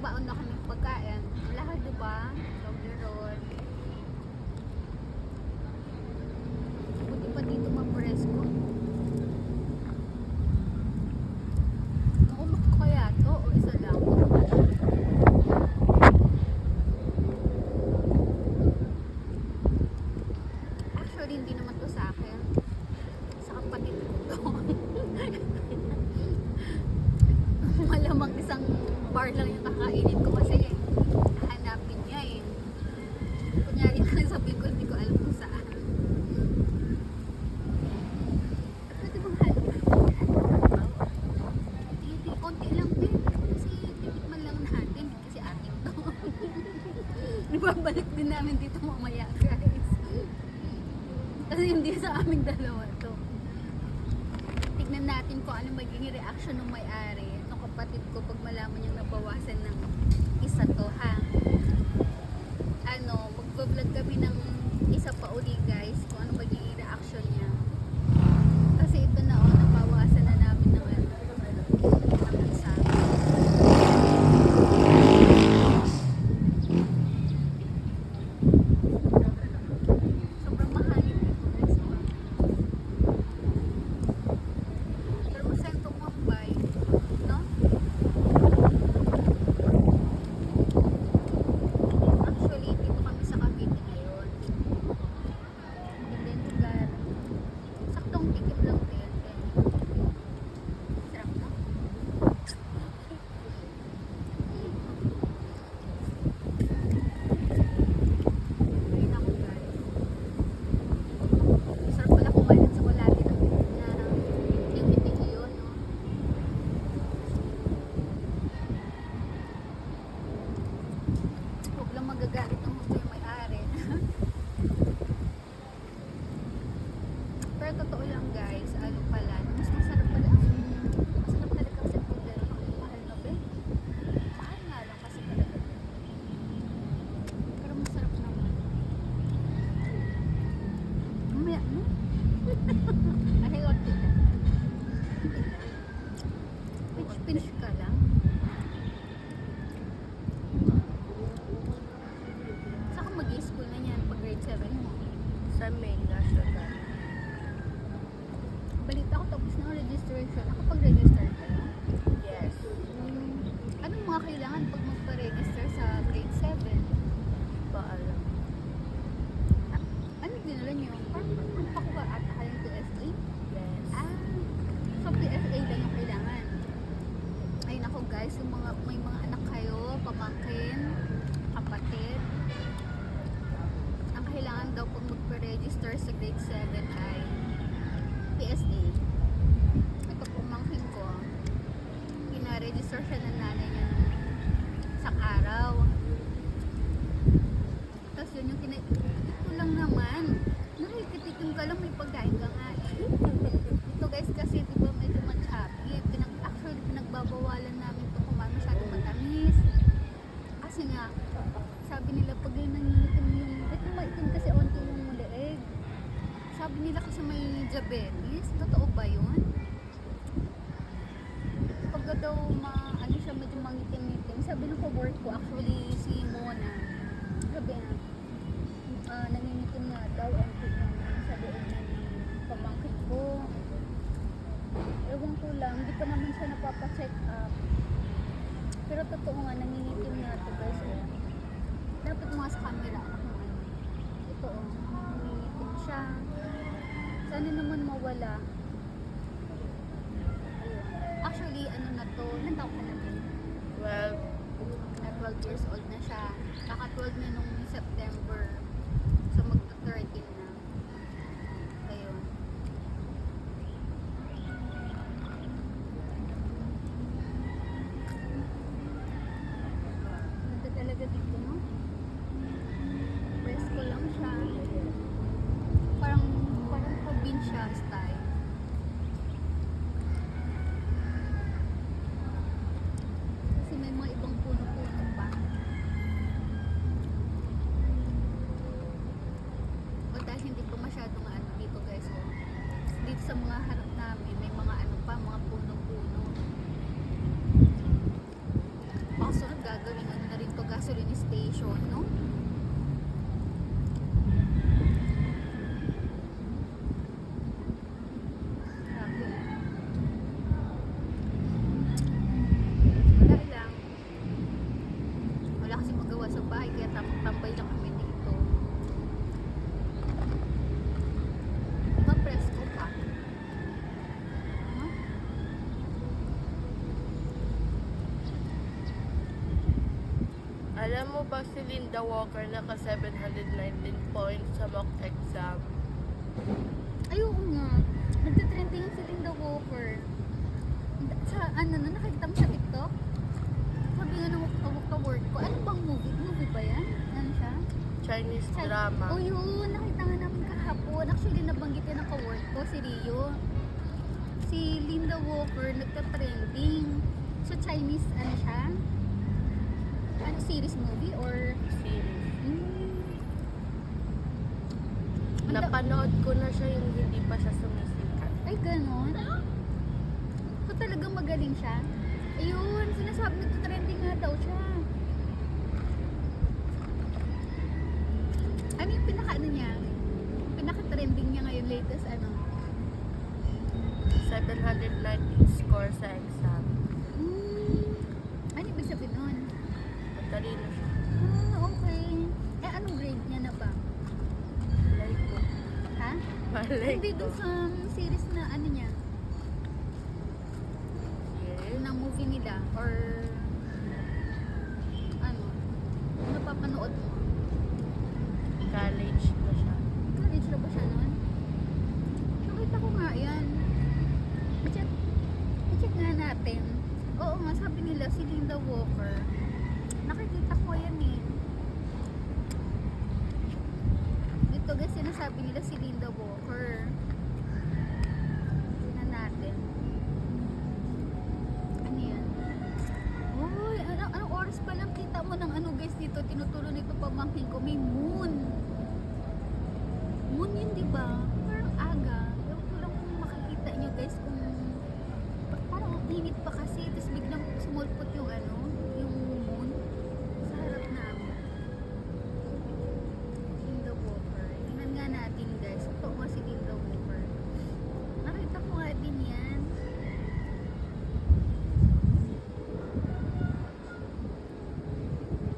nagbaon na kami pagkain. Lahat, diba? Toblerone. Buti pa dito ma-presko. Nakumak ko kaya to o isa lang? Actually, hindi naman to sa akin. Sa kapatid ko to. Malamang isang bar lang yung kakainin ko kasi hahanapin niya eh. Kunyari lang sabihin ko, hindi ko alam kung saan. Pwede bang halip? Hindi, konti lang din. Kasi titikman lang natin. Kasi ating to. Ibabalik din namin dito mamaya, guys. Kasi hindi sa aming dalawa to. Tignan natin kung ano magiging reaction ng may-ari, ng kapatid ko, pag malaman niyang nabawasan ng isa to, ha? Ano, mag-vlog kami ng isa pa uli, guys, kung ano magiging reaction niya. Kasi ito na, oh, nabawasan na namin ng ano, ng isa. Sobrang mahal yun ito, guys. Pero masaya itong mambay, no? Actually, dito kami sa Cavite ngayon. Maganda yung lugar. Saktong tikim lang din. Sarap na. Ayun ako, guys. Sarap pala kumain ng tsokolate na yung hindi ko yun, no? Huwag lang magagalit ang gusto yung may-ari. Pero totoo lang, guys, ano pala, mas masarap pala. Masarap talaga kasi Toblerone. Ang mahal na ba? Mahal nga lang kasi talaga. Pero masarap naman. Mamaya, no? Ano yung order ka? Pinch ka lang. Saan ka mag-i-school na yan pag grade 7 mo? Sa main national. Balita ko tapos na ang registration. Nakapag-register ka na? Yes. Anong mga kailangan pag magpa-register sa grade 7? Paalam. Ano dinala niyo? Parang magpakuha ata kayong PSA? Yes. So PSA lang yung kailangan. Ay nako guys, yung mga, may mga anak kayo, pamangkin, kapatid. Ang kailangan daw pag magpa-register sa grade 7 ay PSA. Ito pamangkin ko, pina-register siya ng nanay niya ng isang araw. Tapos yun yung ito lang naman. Nakikitikim ka lang, may pagkain ka nga eh. Ito guys kasi diba medyo matchapi. Actually pinagbabawalan namin ito kung masyadong matamis. Kasi nga, sabi nila pag yun nangingitim yung, ito maitim kasi onti yung leeg. Sabi nila kasi may diabetes. Totoo ba yun? Pag daw ano siya medyo mangitim-itim. Sabi ng co-work ko, actually si Mona, sabi na, nangingitim na daw ang tingnan sa leeg ng pamangkin ko. Ewan ko lang, hindi pa naman siya napapacheck up. Pero totoo nga, nangingitim na ito guys. Dapat mga sa camera, anak mo ano. Ito nangingitim siya. Sana naman mawala. Ayun. Actually, ano na to, ilang taon ka na din? 12 years old na siya. Kaka 12 na nung September. So magta 13 na. Ayun. Ganda talaga dito, no? Presko lang siya. Parang probinsya style. Kasi may mga ibang puno-puno pa. O gasoline station, no? Grabe. Wala lang. Wala kasi magawa sa bahay, kaya tambay lang kami dito. Presko pa. Huh? Alam mo ba si Linda Walker naka 719 points sa mock exam? Ay, oo nga. Nagtitrending yung si Linda Walker. Sa ano na, nakikita mo sa TikTok? Sabi nga ng ka-work ko, ano bang movie? Movie ba yan? Ano siya? Chinese drama. Oh yun, nakita nga namin kahapon. Actually, nabanggit yan ng ka-work ko, si Rio. Si Linda Walker, nagka-trending. So, Chinese, ano siya? Ano, series movie or... Series. Ang da- Napanood ko na siya yung hindi pa siya sumisikat. Ay, ganon. So, talagang magaling siya. Ayun, sinasabi, nagka-trending nga daw siya. Ano yung pinaka-ano niya? Pinaka-trending niya ngayon, latest ano? 719 score sa exam. Ano ibig sabihin nun? Matalino siya. Okay. Eh, anong grade niya na ba? Malay ko. Ha? Malay Hindi ko. dun sa series na ano niya, Yes. na movie nila, or ano, napapanood mo? College na siya. College na ba siya nun? Nakita ko nga yan. I-check nga natin. Oo nga, sabi nila si Linda Walker. Nakikita ko yan eh. Dito guys, sinasabi nila si Linda Walker. Tingnan natin. Ano yan? Uy, anong oras pa lang kita mo ng ano guys dito? Tinutulo nito pamangkin ko. May moon. Moon yun, di ba? Parang aga. Ewan ko lang kung makikita nyo guys kung parang init pa kasi. Tapos biglang sumulpot yung ano, yung moon sa harap namin. Linda Walker. Tingnan nga natin guys. Ito nga si Linda Walker. Nakita ko nga din yan.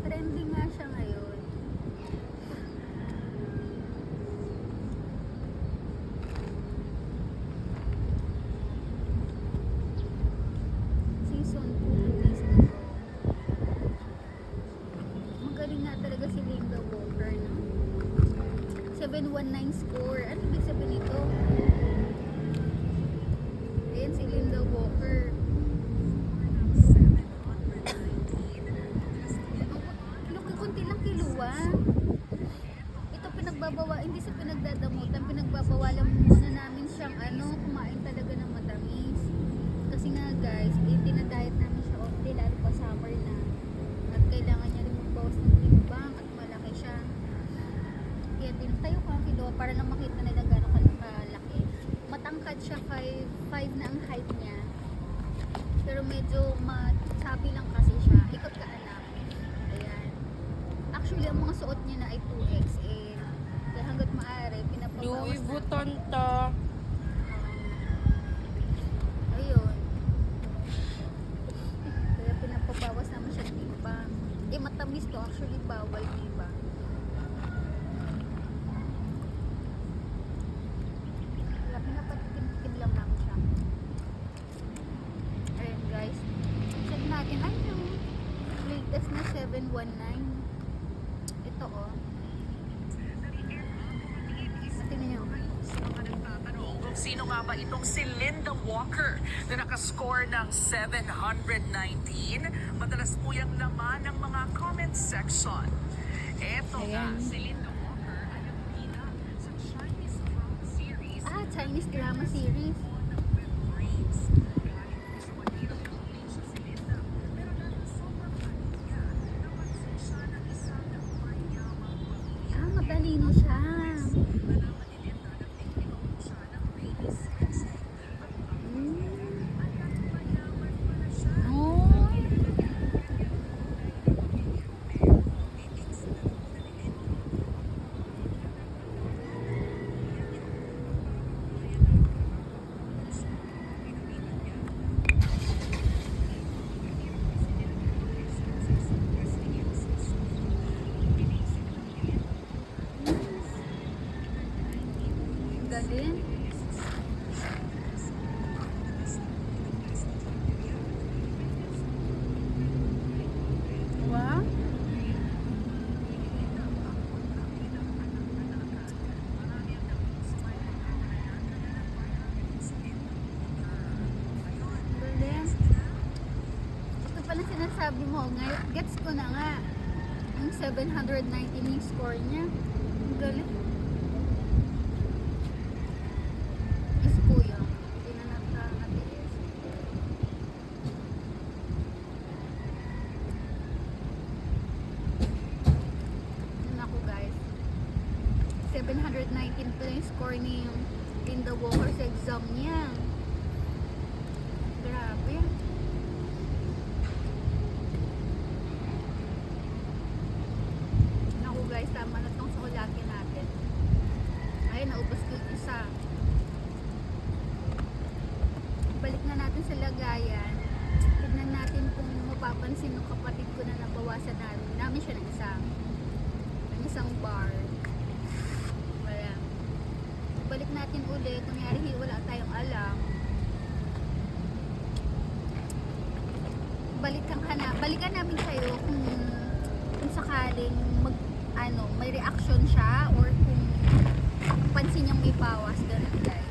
Trending nga siya ngayon. Season 2 days ago. Magaling nga talaga si Linda Walker, no? 719 score. Ano ibig sabihin nito? Ayan si Linda Walker. Kunti lang kiluwa. Ito pinagbabawa, hindi sa pinagdadamutan, pinagbabawalan muna namin siyang ano, kumain talaga ng matamis. Kasi nga guys, dinadiet namin siya onti, lalo pa summer na. At kailangan niya rin magbawas ng timbang at malaki siya. Kaya tayo ko ang kilo para lang makita nila gano'ng kalaki. Matangkad siya, 5 na ang height niya. Pero medyo chubby lang kasi siya. Ikot ka anak. Ayan. Actually, ang mga suot niya na ay 2XL. Kaya hanggat maaari, pinapabawas Louis na. Vuitton to. Ayun. Kaya pinapabawas naman siya ng timbang. Eh, matamis to. Actually, bawal, diba? Wala, pinapatikim-tikim lang namin siya. Ayun, guys. Check natin. Ano yung latest na 719? Ito, oh. Tingnan nyo. Kung sino nga ba itong si Linda Walker na nakascore ng 719, madalas po yung laman ng mga comment section. Eto nga, Ayan. si Linda Walker ay ang bida sa Chinese drama series Chinese drama series. Dreams. Galing po sa Manila, Philippines si Linda. Pero dahil sobrang galing niya, napansin siya ng isang mayamang pamilya. Matalino siya. Nalaman ni Linda na victim po siya ng rabies vaccine. At mayaman pala siya. Oh. pala sinasabi mo. Ngayon, gets ko na nga. Yung 719 yung score niya. Ang galing. Is kuya. Hindi na natiis. Yun ako guys. 719 pala yung score ni Linda Walker sa exam niya. Grabe. Naku guys, tama na itong sukulatin natin. Ay, naubos ko yung isa. Balik na natin sa lagayan. Tignan natin kung mapapansin ng kapatid ko na nabawasan namin siya ng isang bar. Wala. Balik natin ulit. Kunyari wala tayong alam. Balikan namin kayo kung sakaling may reaction siya or kung pansin niyang may bawas, ganun guys.